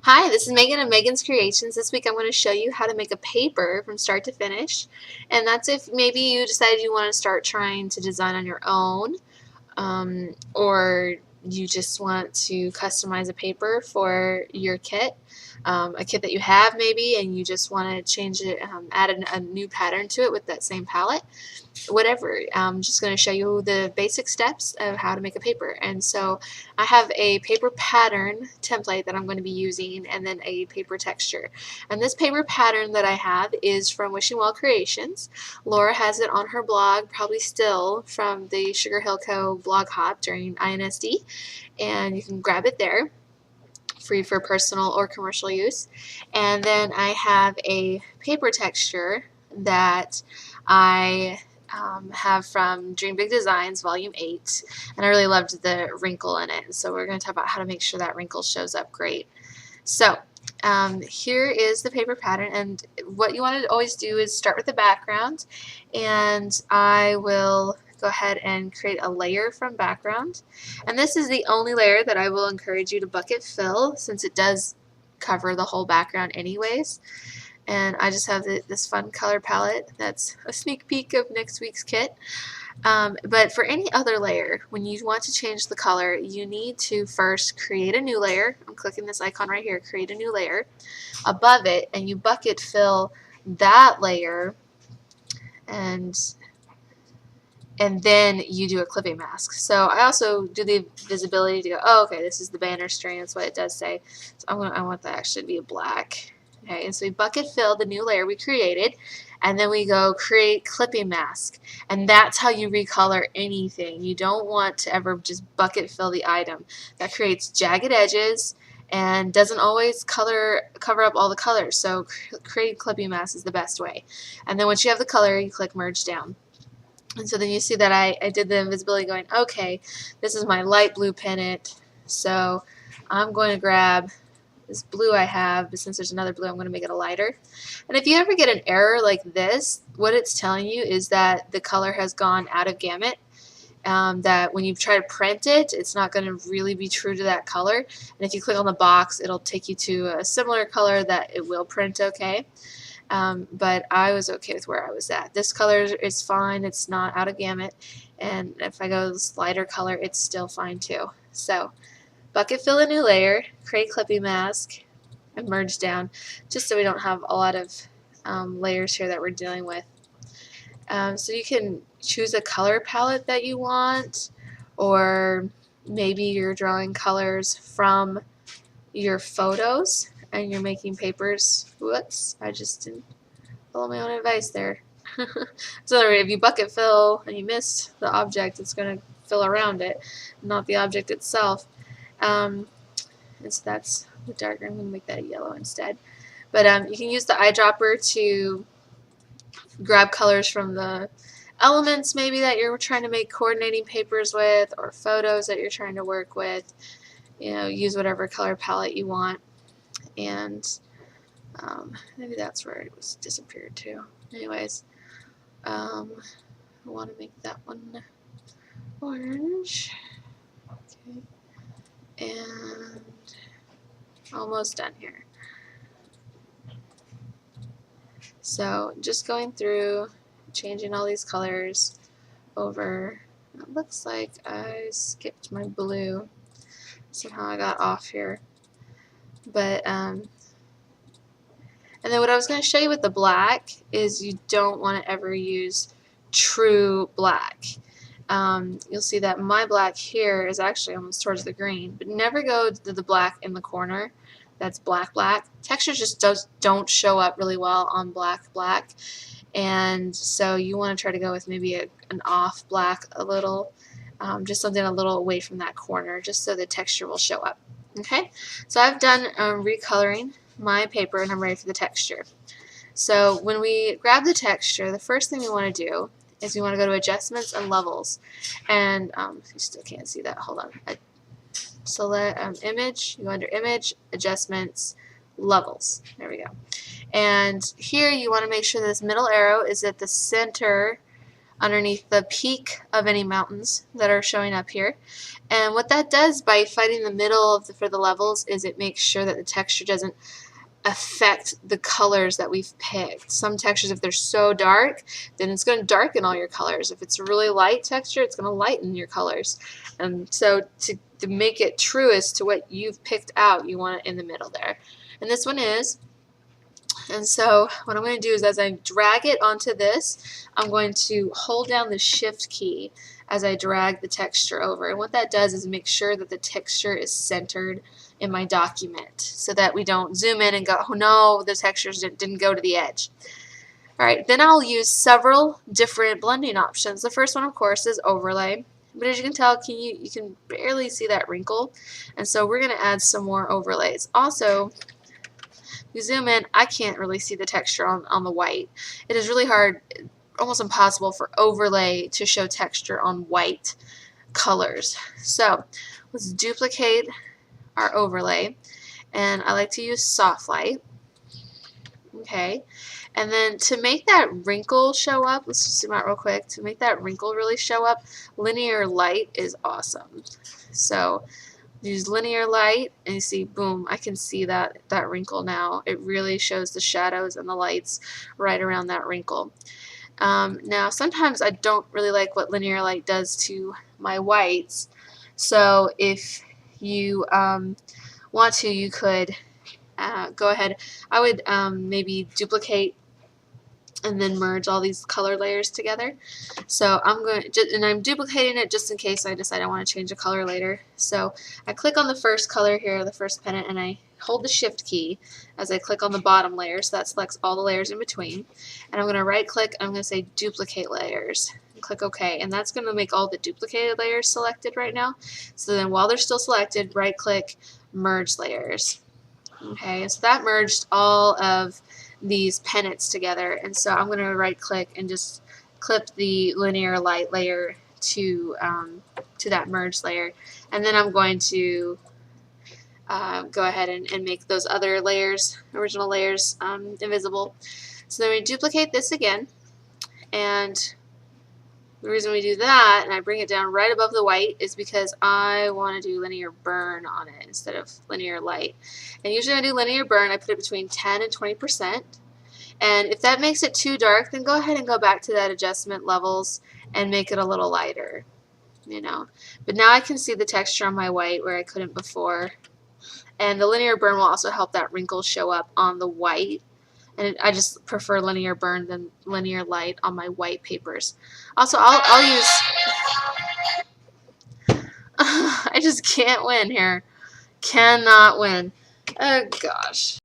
Hi, this is Megan of Megan's Creations. This week I'm going to show you how to make a paper from start to finish. And that's if maybe you decided you want to start trying to design on your own, or you just want to customize a paper for your kit, a kit that you have maybe, and you just want to change it, add a new pattern to it with that same palette. Whatever. I'm just going to show you the basic steps of how to make a paper. And so I have a paper pattern template that I'm going to be using, and then a paper texture. And this paper pattern that I have is from Wishing Well Creations. Laura has it on her blog, probably still from the Sugar Hill Co. blog hop during INSD, and you can grab it there, free for personal or commercial use. And then I have a paper texture that I have from Dream Big Designs Volume 8, and I really loved the wrinkle in it, so we're going to talk about how to make sure that wrinkle shows up great. So here is the paper pattern, and what you want to always do is start with the background, and I will go ahead and create a layer from background, and this is the only layer that I will encourage you to bucket fill, since it does cover the whole background anyways. And I just have this fun color palette that's a sneak peek of next week's kit. But for any other layer, when you want to change the color, you need to first create a new layer. I'm clicking this icon right here, create a new layer above it, and you bucket fill that layer, and then you do a clipping mask. So I also do the visibility to go, oh, okay, this is the banner string, that's what it does say. So I want that actually to be a black. Okay, and so we bucket fill the new layer we created, and then we go create clipping mask, and that's how you recolor anything. You don't want to ever just bucket fill the item. That creates jagged edges and doesn't always cover up all the colors. So create clipping mask is the best way. And then once you have the color, you click merge down. And so then you see that I did the invisibility going, okay, this is my light blue pennant, so I'm going to grab this blue I have, but since there's another blue, I'm going to make it a lighter. And if you ever get an error like this, what it's telling you is that the color has gone out of gamut. That when you try to print it, it's not going to really be true to that color. And if you click on the box, it'll take you to a similar color that it will print okay. But I was okay with where I was at. This color is fine, it's not out of gamut, and if I go this lighter color, it's still fine too. So bucket fill a new layer, create clipping mask, and merge down, just so we don't have a lot of layers here that we're dealing with. So you can choose a color palette that you want, or maybe you're drawing colors from your photos and you're making papers. Whoops, I just didn't follow my own advice there. So if you bucket fill and you miss the object, it's going to fill around it, not the object itself. And so that's the darker. I'm going to make that a yellow instead. But you can use the eyedropper to grab colors from the elements maybe that you're trying to make coordinating papers with, or photos that you're trying to work with. You know, use whatever color palette you want. And maybe that's where it was disappeared too. Anyways, I want to make that one orange. Okay, and almost done here. So just going through, changing all these colors over. It looks like I skipped my blue. Somehow I got off here. But and then what I was going to show you with the black is you don't want to ever use true black. You'll see that my black here is actually almost towards the green, but never go to the black in the corner. That's black. Textures just don't show up really well on black, and so you want to try to go with maybe an off black a little, just something a little away from that corner, just so the texture will show up. Okay, so I've done recoloring my paper and I'm ready for the texture. So when we grab the texture, the first thing we want to do is we want to go to adjustments and levels. And if you still can't see that, hold on. Select image, you go under image, adjustments, levels. There we go. And here you want to make sure this middle arrow is at the center underneath the peak of any mountains that are showing up here. And what that does by fighting the middle of for the levels is it makes sure that the texture doesn't affect the colors that we've picked. Some textures, if they're so dark, then it's going to darken all your colors. If it's a really light texture, it's going to lighten your colors. And so to make it truest to what you've picked out, you want it in the middle there. And this one is. And so what I'm going to do is as I drag it onto this, I'm going to hold down the shift key as I drag the texture over. And what that does is make sure that the texture is centered in my document so that we don't zoom in and go, oh no, the textures didn't go to the edge. Alright, then I'll use several different blending options. The first one, of course, is overlay. But as you can tell, you can barely see that wrinkle. And so we're going to add some more overlays. Also, you zoom in, I can't really see the texture on the white. It is really hard, almost impossible for overlay to show texture on white colors. So let's duplicate our overlay, and I like to use soft light. Okay, and then to make that wrinkle show up, let's just zoom out real quick. To make that wrinkle really show up, linear light is awesome. So use linear light, and you see, boom, I can see that wrinkle now. It really shows the shadows and the lights right around that wrinkle. Now, sometimes I don't really like what linear light does to my whites, so if you want to, you could go ahead. I would maybe duplicate and then merge all these color layers together. So I'm duplicating it just in case I decide I want to change a color later. So I click on the first color here, the first pennant, and I hold the shift key as I click on the bottom layer, so that selects all the layers in between. And I'm going to right click, I'm going to say duplicate layers. And click OK, and that's going to make all the duplicated layers selected right now. So then while they're still selected, right click, merge layers. Okay, so that merged all of these pennants together, and so I'm going to right click and just clip the linear light layer to that merge layer, and then I'm going to go ahead and make those other layers, original layers, invisible. So then we duplicate this again, and the reason we do that, and I bring it down right above the white, is because I want to do linear burn on it instead of linear light. And usually when I do linear burn, I put it between 10 and 20%. And if that makes it too dark, then go ahead and go back to that adjustment levels and make it a little lighter, you know. But now I can see the texture on my white where I couldn't before. And the linear burn will also help that wrinkle show up on the white. And I just prefer linear burn than linear light on my white papers. Also, I'll use... I just can't win here. Cannot win. Oh, gosh.